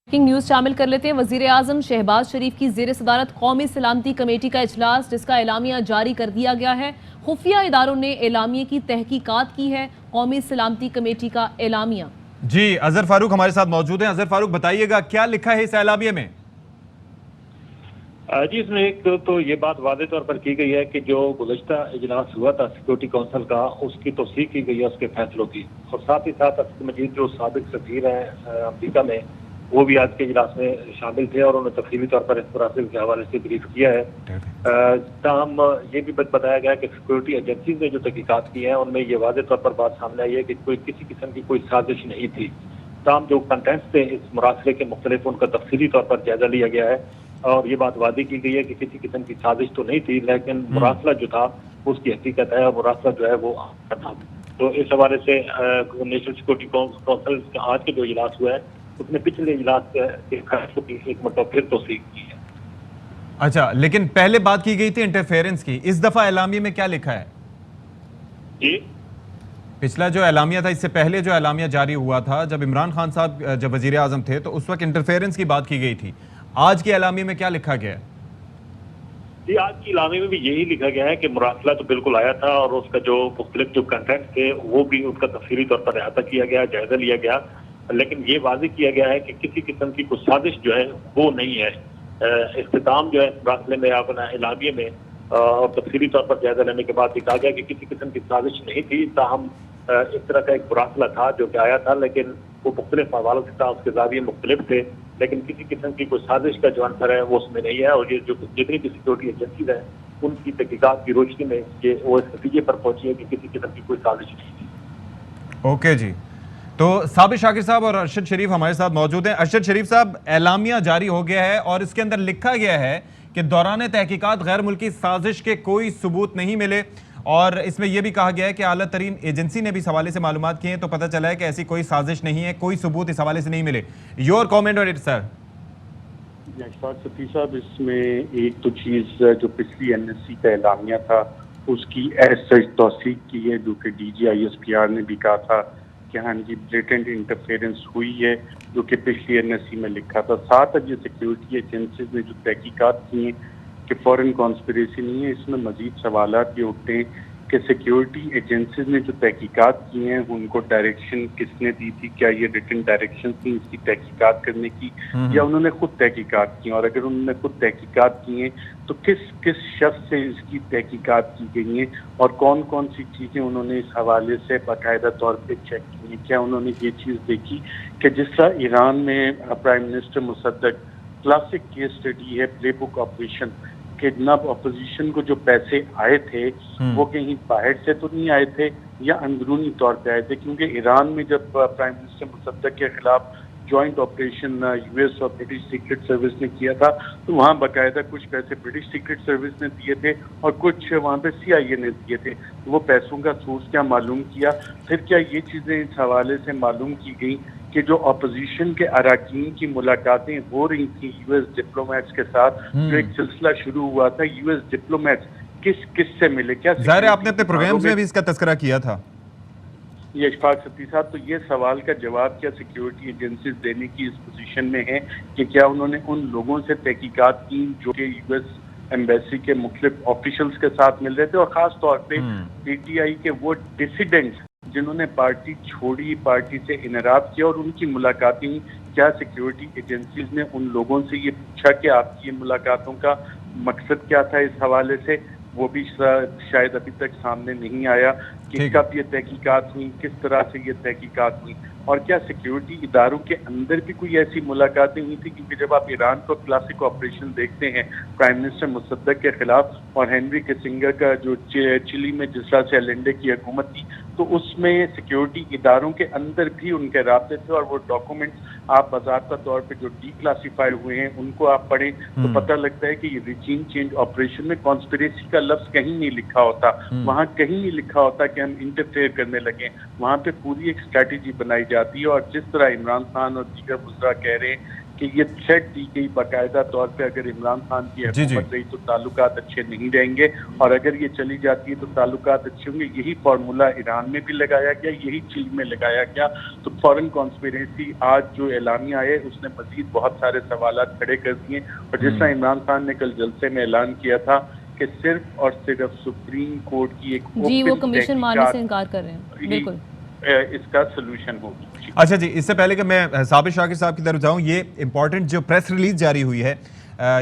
Breaking news शामिल कर लेते हैं। वजीर आजम शहबाज शरीफ की जेर सदारत कौमी सलामती कमेटी का इजलास, जिसका एलामिया जारी कर दिया गया है। खुफिया इदारों ने एलामिया की तहकीकात की है। कौमी सलामती कमेटी का एलामिया। जी, अजहर फारूक हमारे साथ मौजूद हैं। अजहर फारूक, बताइएगा क्या लिखा है इस एलामिया में? जी, इसमें एक तो ये बात वादे तौर पर की गई है कि जो गुज़श्ता इजलास हुआ था सिक्योरिटी काउंसिल का, उसकी तौसीक की गई है उसके फैसलों की। और साथ ही साथ असद मजीद जो साबिक सफीर हैं अमरीका में, वो भी आज के इजलास में शामिल थे और उन्होंने तफसीली तौर पर इस मरासिल के हवाले से ब्रीफ किया है। ताहम ये भी बताया गया कि सिक्योरिटी एजेंसीज ने जो तहकीकात की हैं उनमें ये वादे तौर पर बात सामने आई है कि कोई किसी किस्म की कोई साजिश नहीं थी। ताहम जो कंटेंट्स थे इस मरासिले के मुख्तलिफ, उनका तफसीली तौर पर जायजा लिया गया है और ये बात वादी की गई है कि किसी किस्म की साजिश तो नहीं थी, लेकिन मुरासला जो था उसकी हकीकत है और मुरासला जो है वो था। तो इस हवाले से नेशनल सिक्योरिटी काउंसिल आज के जो इजलास हुआ है उसने पिछले इजलास के फैसलों की एक मतलब फिर तौसीक की है। अच्छा, लेकिन पहले बात की गई थी इंटरफेरेंस की, इस दफा एलामिया में क्या लिखा है? जी, पिछला जो एलामिया था, इससे पहले जो एलामिया जारी हुआ था जब इमरान खान साहब जब वजीर आजम थे, तो उस वक्त इंटरफेरेंस की बात की गई थी। आज के एलामिया में क्या लिखा गया है? जी, आज की इलामे में भी यही लिखा गया है कि मुरासला तो बिल्कुल आया था और उसका जो मुख्तलिफ जो कंटेंट थे वो भी उसका तफसीली तौर पर अहाता किया गया, जायजा लिया गया, लेकिन ये वाज़ेह किया गया है कि किसी किस्म की कोई साजिश जो है वो नहीं है। इख्तिताम जो है मुरासले में अपना इलामिया में और तफसीली तौर पर जायजा लेने के बाद ये कहा गया कि किसी किस्म की साजिश नहीं थी। ताहम इस तरह का एक मुरासला था जो कि आया था, लेकिन वो मुख्तलिफ हवालों से था, उसके ज़ाविये मुख्तलिफ थे, लेकिन किसी किस्म की कोई साजिश का जो आंसर है वो उसमें नहीं है। और ये जो जितनी भी सिक्योरिटी एजेंसीज हैं उनकी तहकीकात की रोशनी में ये वो इस नतीजे पर पहुंची है कि किसी किस्म की कोई साजिश नहीं थी। ओके जी, तो साबिर शाकिर साहब और अरशद शरीफ हमारे साथ मौजूद हैं। अरशद शरीफ साहब, एलामिया जारी हो गया है और इसके अंदर लिखा गया है कि दौरान तहकीकात गैर मुल्की साजिश के कोई सबूत नहीं मिले, और इसमें यह भी कहा गया है कि आला तरीन एजेंसी ने भी इस हवाले से मालूमात किए हैं, तो पता चला है कि ऐसी कोई साजिश नहीं है, कोई सबूत इस हवाले से नहीं मिले। Your comment on it sir. Ashfaq Satish साहब, इसमें एक तो चीज़ जो पिछली एनएससी का एलामिया था उसकी सच तौसीक की है, जो कि DGISPR ने भी कहा था कि हाँ जी ब्लेटेंट इंटरफेरेंस हुई है, जो कि पिछली एनएससी में लिखा था। साथ अब ये सिक्योरिटी एजेंसीज ने जो तहकीकात की हैं कि फॉरेन कॉन्स्पिरेसी नहीं है, इसमें मजीद सवालात ये उठते हैं कि सिक्योरिटी एजेंसीज ने जो तहकीकात की हैं उनको डायरेक्शन किसने दी थी? क्या ये रिटन डायरेक्शन थी इसकी तहकीकात करने की, या उन्होंने खुद तहकीकात की? और अगर उन्होंने खुद तहकीकात की हैं तो किस किस शख्स से इसकी तहकीकात की गई हैं और कौन कौन सी चीज़ें उन्होंने इस हवाले से बाकायदा तौर पे चेक की हैं? क्या उन्होंने ये चीज़ देखी कि जिस तरह ईरान में prime minister Mosaddegh, classic case study है प्ले बुक ऑपरेशन, कि जनाब अपोजिशन को जो पैसे आए थे वो कहीं बाहर से तो नहीं आए थे या अंदरूनी तौर पे आए थे, क्योंकि ईरान में जब प्राइम मिनिस्टर मुसद्दक के खिलाफ जॉइंट ऑपरेशन US और ब्रिटिश सीक्रेट सर्विस ने किया था तो वहाँ बाकायदा कुछ पैसे ब्रिटिश सीक्रेट सर्विस ने दिए थे और कुछ वहाँ पे CIA ने दिए थे। वो पैसों का सोर्स क्या मालूम किया? फिर क्या ये चीज़ें इस हवाले से मालूम की गई कि जो अपोजिशन के अराकीन की मुलाकातें हो रही थी US डिप्लोमेट्स के साथ, जो एक सिलसिला शुरू हुआ था, US डिप्लोमेट्स किस किस से मिले? क्या ज़ाहिर है आपने अपने प्रोग्राम्स में भी इसका तज़किरा किया था। ये अशफाक सतीश साहब, तो ये सवाल का जवाब क्या सिक्योरिटी एजेंसीज देने की इस पोजीशन में है कि क्या उन्होंने उन लोगों से तहकीकात की जो कि US एम्बेसी के मुख्तलिफ ऑफिशियल्स के साथ मिल रहे थे, और ख़ास तौर पे PTI के वो डिसिडेंट्स जिन्होंने पार्टी छोड़ी, पार्टी से इनराब किया, और उनकी मुलाकातें, क्या सिक्योरिटी एजेंसीज ने उन लोगों से ये पूछा कि आपकी मुलाकातों का मकसद क्या था? इस हवाले से वो भी शायद अभी तक सामने नहीं आया कि कब ये तहकीकात हुई, किस तरह से ये तहकीकात हुई, और क्या सिक्योरिटी इदारों के अंदर भी कोई ऐसी मुलाकातें हुई थी? क्योंकि जब आप ईरान को क्लासिक ऑपरेशन देखते हैं प्राइम मिनिस्टर मुसद्दक के खिलाफ और हेनरी किसिंगर का जो चिली में जिस तरह से एलेंडे की हुकूमत थी, तो उसमें सिक्योरिटी इदारों के अंदर भी उनके राब्ते थे, और वो डॉक्यूमेंट्स आप बाज़ाब्ता तौर पे जो डीक्लासीफाइड हुए हैं उनको आप पढ़ें तो पता लगता है कि ये रिजीम चेंज ऑपरेशन में कॉन्स्पिरेसी का लफ्ज़ कहीं नहीं लिखा होता, वहाँ कहीं नहीं लिखा होता कि हम इंटरफेयर करने लगे। वहाँ पे पूरी एक स्ट्रैटेजी बनाई जाती है, और जिस तरह इमरान खान और दीगर वज़रा कह रहे हैं کہ یہ تھریٹ دی گئی باقاعدہ طور پہ اگر عمران خان کی حکومت رہی تو تعلقات اچھے نہیں رہیں گے، اور اگر یہ چلی جاتی ہے تو تعلقات اچھے ہوں گے. یہی فارمولہ ایران میں بھی لگایا گیا، یہی چین میں لگایا گیا. تو فورن کانسپیریسی آج جو اعلامیہ آئے اس نے مزید بہت سارے سوالات کھڑے کر دیے. اور جس طرح عمران خان نے کل جلسے میں اعلان کیا تھا کہ صرف اور صرف سپریم کورٹ کی ایک جی وہ کمیشن ماننے سے انکار کر رہے ہیں، بالکل اس کا سلوشن ہوگی. اچھا جی، اس سے پہلے کہ میں صابر شاکر صاحب کی طرف جاؤں، یہ امپورٹنٹ جو پریس ریلیز جاری ہوئی ہے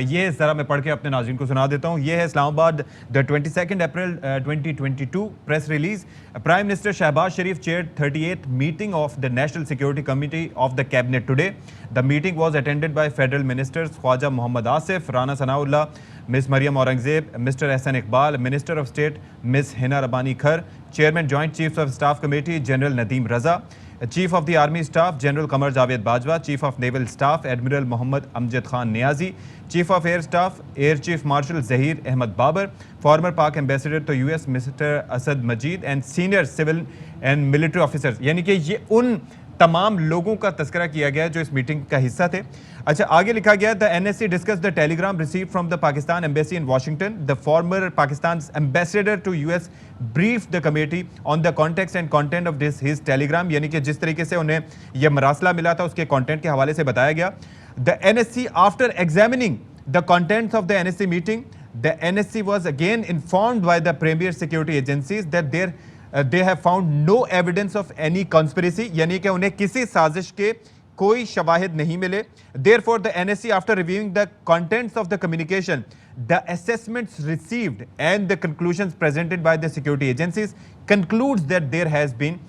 یہ ذرا میں پڑھ کے اپنے ناظرین کو سنا دیتا ہوں. یہ ہے Islamabad 22 April 2022 press release. Prime minister Shehbaz Sharif chaired 38th meeting of the National Security Committee of the Cabinet today. The meeting was attended by Federal Ministers Khwaja Mohammad Asif, Rana Sanaullah, Ms. Maryam Aurangzeb, Mr. Ehsan Iqbal, Minister of State Ms. Hina Rabbani Khar, Chairman Joint Chiefs of Staff Committee General Nadeem Raza, Chief of the Army Staff General Qamar Javed Bajwa, Chief of Naval Staff Admiral Mohammad Amjad Khan Niazi, Chief of Air Staff Air Chief Marshal Zahir Ahmad Babar, former Pak Ambassador to US Mr. Asad Majid and senior civil and military officers. یعنی کہ یہ ان تمام لوگوں کا تذکرہ کیا گیا جو اس میٹنگ کا حصہ تھے. اچھا آگے لکھا گیا the NSC discussed the telegram received from the Pakistan embassy in Washington. The former Pakistan's ambassador to US briefed the committee on the context and content of his telegram. یعنی کہ جس طریقے سے انہیں یہ مراسلہ ملا تھا اس کے کانٹینٹ کے حوالے سے بتایا گیا. The NSC after examining the contents of the NSC meeting, the NSC was again informed by the premier security agencies that they have found no evidence of any conspiracy. یعنی کہ انہیں کسی سازش کے کوئی شواہد نہیں ملے. Therefore, the NSC after reviewing the contents of the communication, the assessments received and the conclusions presented by the security agencies concludes that there has been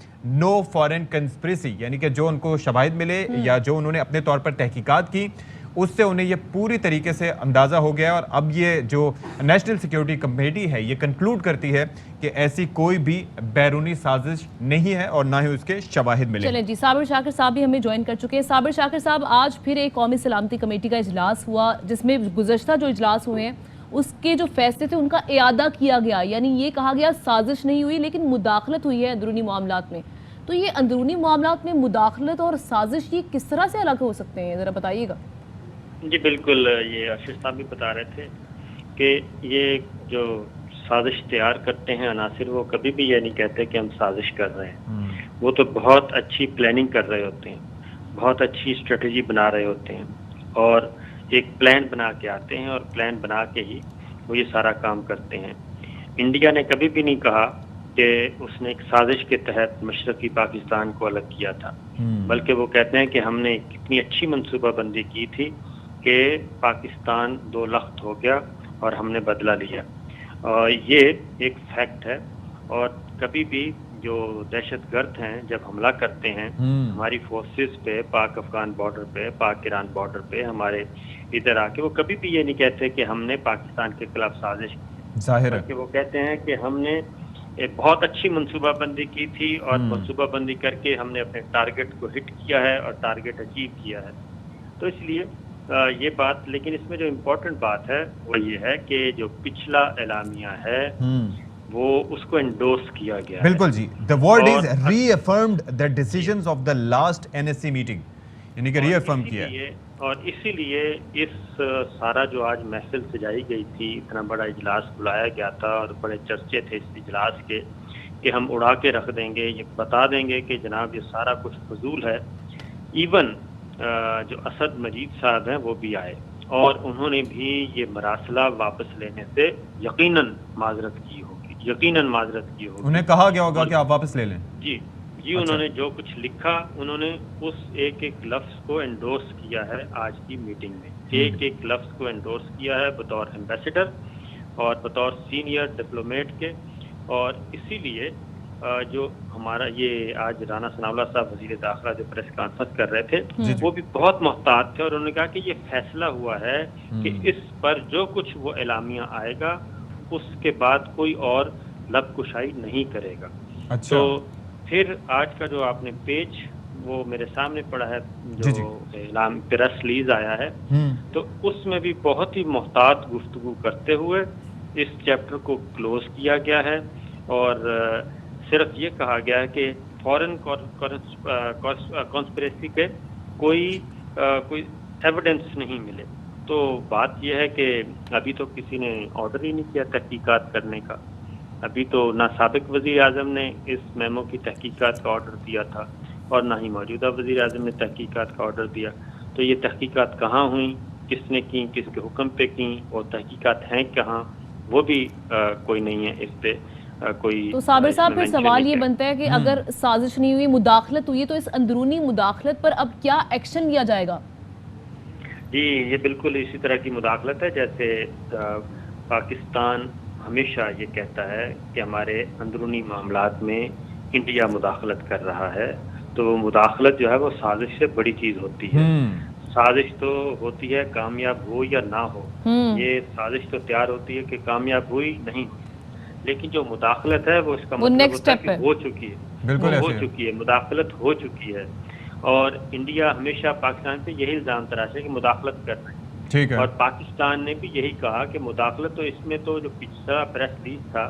no foreign conspiracy. یعنی کہ جو ان کو شواہد ملے یا جو انہوں نے اپنے طور پر تحقیقات کی اس سے انہیں یہ پوری طریقے سے اندازہ ہو گیا. اور اب یہ جو نیشنل سیکیورٹی کمیٹی ہے یہ کنکلوڈ کرتی ہے کہ ایسی کوئی بھی بیرونی سازش نہیں ہے اور نہ ہی اس کے شواہد ملے. چلیں جی، صابر شاکر صاحب بھی ہمیں جوائن کر چکے ہیں. صابر شاکر صاحب، آج پھر ایک قومی سلامتی کمیٹی کا اجلاس ہوا جس میں گزشتہ جو اجلاس ہوئے ہیں اس کے جو فیصلے تھے ان کا اعادہ کیا گیا. یعنی یہ کہا گیا سازش نہیں ہوئی لیکن مداخلت ہوئی ہے اندرونی معاملات میں. تو یہ اندرونی معاملات میں مداخلت اور سازش یہ کس طرح سے الگ ہو سکتے ہیں، ذرا بتائیے گا. جی بالکل، یہ ارشد صاحب بھی بتا رہے تھے کہ یہ جو سازش تیار کرتے ہیں عناصر وہ کبھی بھی یہ نہیں کہتے کہ ہم سازش کر رہے ہیں. وہ تو بہت اچھی پلاننگ کر رہے ہوتے ہیں، بہت اچھی اسٹریٹجی بنا رہے ہوتے ہیں اور ایک پلان بنا کے آتے ہیں اور پلان بنا کے ہی وہ یہ سارا کام کرتے ہیں. انڈیا نے کبھی بھی نہیں کہا کہ اس نے ایک سازش کے تحت مشرقی پاکستان کو الگ کیا تھا، بلکہ وہ کہتے ہیں کہ ہم نے کتنی اچھی منصوبہ بندی کی تھی کہ پاکستان دو لخت ہو گیا اور ہم نے بدلہ لیا. یہ ایک فیکٹ ہے. اور کبھی بھی جو دہشت گرد ہیں جب حملہ کرتے ہیں ہماری فورسز پہ، پاک افغان بارڈر پہ، پاک ایران بارڈر پہ، ہمارے ادھر آ کے، وہ کبھی بھی یہ نہیں کہتے کہ ہم نے پاکستان کے خلاف سازش کی. ظاہر ہے کہ وہ کہتے ہیں کہ ہم نے ایک بہت اچھی منصوبہ بندی کی تھی اور منصوبہ بندی کر کے ہم نے اپنے ٹارگٹ کو ہٹ کیا ہے اور ٹارگٹ اچیو کیا ہے. تو اس لیے یہ بات، لیکن اس میں جو امپورٹنٹ بات ہے وہ یہ ہے کہ جو پچھلا اعلامیہ ہے وہ اس کو انڈورس کیا گیا ہے. بالکل جی، the word is reaffirmed the decisions of the last NSC meeting. یعنی کہ ری افرم کیا ہے. اور اسی لیے اس سارا جو آج محفل سجائی گئی تھی، اتنا بڑا اجلاس بلایا گیا تھا اور بڑے چرچے تھے اس اجلاس کے کہ ہم اڑا کے رکھ دیں گے، یہ بتا دیں گے کہ جناب یہ سارا کچھ فضول ہے. ایون جو اسد مجید صاحب ہیں وہ بھی آئے اور انہوں نے بھی یہ مراسلہ واپس لینے سے یقیناً معذرت کی ہوگی. انہیں کہا گیا ہوگا کہ آپ واپس لے لیں. جی انہوں نے جو کچھ لکھا انہوں نے اس ایک ایک لفظ کو انڈورس کیا ہے آج کی میٹنگ میں. ایک ایک لفظ کو انڈورس کیا ہے بطور ایمبیسڈر اور بطور سینئر ڈپلومیٹ کے. اور اسی لیے جو ہمارا یہ آج رانا ثناءاللہ صاحب وزیر داخلہ جو پریس کانفرنس کر رہے تھے وہ بھی بہت محتاط تھے اور انہوں نے کہا کہ یہ فیصلہ ہوا ہے کہ اس پر جو کچھ وہ اعلامیہ آئے گا اس کے بعد کوئی اور لب کشائی نہیں کرے گا. تو پھر آج کا جو آپ نے پیج وہ میرے سامنے پڑا ہے جو اعلان پریس ریلیز آیا ہے تو اس میں بھی بہت ہی محتاط گفتگو کرتے ہوئے اس چیپٹر کو کلوز کیا گیا ہے اور صرف یہ کہا گیا ہے کہ فورن کانسپریسی پہ کوئی एविडेंस नहीं मिले। तो बात यह है कि अभी तो किसी ने ऑर्डर ही नहीं किया तहकीकात करने का। अभी तो ना साबिक वज़ीर आज़म ने इस मेमो की तहकीकात का ऑर्डर दिया था और ना ही मौजूदा वज़ीर आज़म ने तहकीकात का ऑर्डर दिया। तो ये तहकीकात कहाँ हुई, किसने की, किसके हुक्म पे की, और तहकीकात हैं कहाँ, वो भी कोई नहीं है इस पे कोई। तो साबिर साहब फिर सवाल ये बनता है कि अगर साजिश नहीं हुई, मुदाखलत हुई है, तो इस अंदरूनी मुदाखलत पर अब क्या एक्शन लिया जाएगा? जी, ये बिल्कुल इसी तरह की मुदाखलत है जैसे पाकिस्तान हमेशा ये कहता है कि हमारे अंदरूनी मामलात में इंडिया मुदाखलत कर रहा है। तो वो मुदाखलत जो है वो साजिश से बड़ी चीज़ होती है। साजिश तो होती है कामयाब हो या ना हो, ये साजिश तो तैयार होती है कि कामयाब हुई नहीं हुई, लेकिन जो मुदाखलत है वो इसका मतलब होता है कि हो चुकी है, बिल्कुल हो चुकी है, मुदाखलत हो चुकी है। और इंडिया हमेशा पाकिस्तान पे यही इल्ज़ाम तराशे कि मुदाखलत कर रहे हैं। ठीक है। और पाकिस्तान ने भी यही कहा कि मुदाखलत तो इसमें तो जो पिछला प्रेस रिलीज था,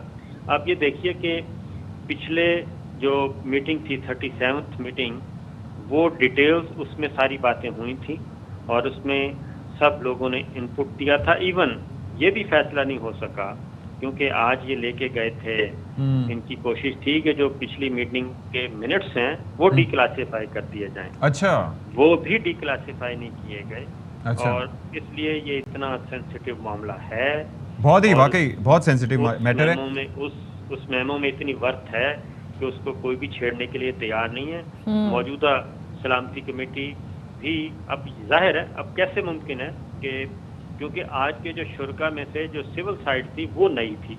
आप ये देखिए कि पिछले जो मीटिंग थी 37th मीटिंग, वो डिटेल्स उसमें सारी बातें हुई थी और उसमें सब लोगों ने इनपुट दिया था। इवन ये भी फैसला नहीं हो सका क्योंकि आज ये लेके गए थे, इनकी कोशिश थी कि जो पिछली मीटिंग के मिनट्स हैं वो डिक्लासिफाई कर दिए जाएं। अच्छा, वो भी डिक्लासिफाई नहीं किए गए। अच्छा। और इसलिए ये इतना सेंसिटिव मामला है, बहुत ही वाकई बहुत सेंसिटिव मैटर है। उस मेमो में इतनी वर्थ है कि उसको कोई भी छेड़ने के लिए तैयार नहीं है। मौजूदा सलामती कमेटी भी, अब जाहिर है अब कैसे मुमकिन है कि क्योंकि आज के जो शुरा में से जो सिविल साइड थी वो नई थी,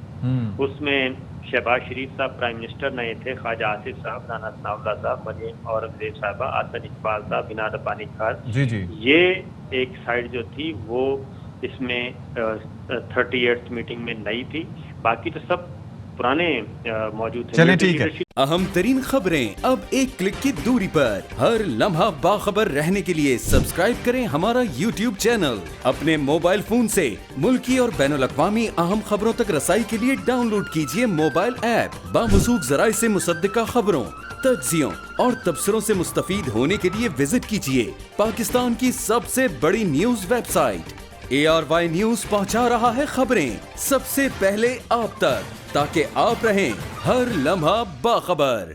उसमें शहबाज शरीफ साहब प्राइम मिनिस्टर नए थे, ख्वाजा आसिफ साहब, राना सनाउल्लाह साहब, मरियम औरंगजेब साहबा, आसन इकबाल साहब, बिना रब्बानी खान, जी। ये एक साइड जो थी वो इसमें 38th मीटिंग में नई थी, बाकी तो सब पुराने मौजूद थे। चलिए ठीक है। अहम तरीन खबरें अब एक क्लिक की दूरी पर, हर लम्हा बाखबर रहने के लिए सब्सक्राइब करें हमारा YouTube चैनल। अपने मोबाइल फोन से मुल्की और बैनुल अक़वामी अहम खबरों तक रसाई के लिए डाउनलोड कीजिए मोबाइल ऐप। बावसूख जराए से मुसद्दिका खबरों, तज्जियों और तबसरों से मुस्तफीद होने के लिए विजिट कीजिए पाकिस्तान की सबसे बड़ी न्यूज वेबसाइट। ARY न्यूज पहुंचा रहा है खबरें सबसे पहले आप तक, ताकि आप रहें हर लम्हा बाखबर।